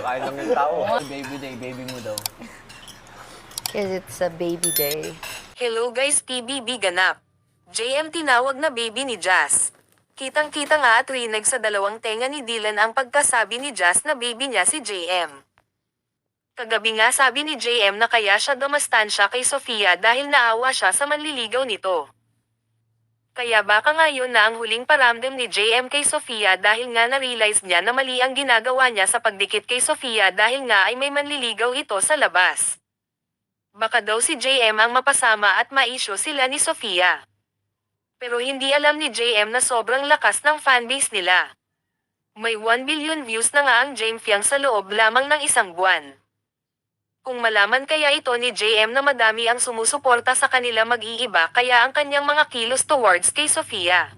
Kakain lang yung tao. Baby day, baby mo daw. Cause it's a baby day. Hello guys, PBB ganap. JM tinawag na baby ni Jazz. Kitang-kita nga at rinig sa dalawang tenga ni Dylan ang pagkasabi ni Jazz na baby niya si JM. Kagabi nga sabi ni JM na kaya siya dumastansya kay Sofia dahil naawa siya sa manliligaw nito. Kaya baka ngayon na ang huling paramdam ni JM kay Sofia dahil nga na-realize niya na mali ang ginagawa niya sa pagdikit kay Sofia dahil nga ay may manliligaw ito sa labas. Baka daw si JM ang mapasama at maisyo sila ni Sofia. Pero hindi alam ni JM na sobrang lakas ng fanbase nila. May 1 billion views na nga ang Jamefiang sa loob lamang ng isang buwan. Kung malaman kaya ito ni JM na madami ang sumusuporta sa kanila mag-iiba kaya ang kanyang mga kilos towards kay Sofia.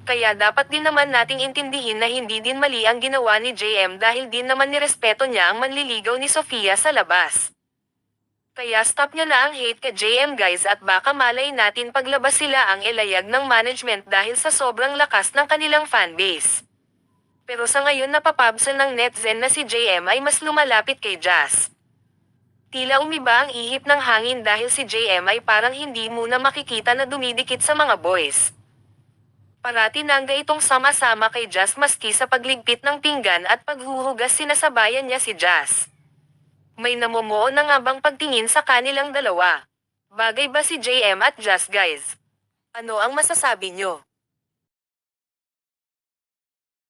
Kaya dapat din naman nating intindihin na hindi din mali ang ginawa ni JM dahil din naman nirespeto niya ang manliligaw ni Sofia sa labas. Kaya stop nyo na ang hate kay JM guys at baka malay natin paglabas sila ang ilayag ng management dahil sa sobrang lakas ng kanilang fanbase. Pero sa ngayon napapabsal ng netizen na si JM ay mas lumalapit kay Jazz. Tila umiba ang ihip ng hangin dahil si JM ay parang hindi muna makikita na dumidikit sa mga boys. Parati nangga itong sama-sama kay Jazz maski sa pagligpit ng pinggan at paghuhugas sinasabayan niya si Jazz. May namumuo na nga bang pagtingin sa kanilang dalawa? Bagay ba si JM at Jazz guys? Ano ang masasabi nyo?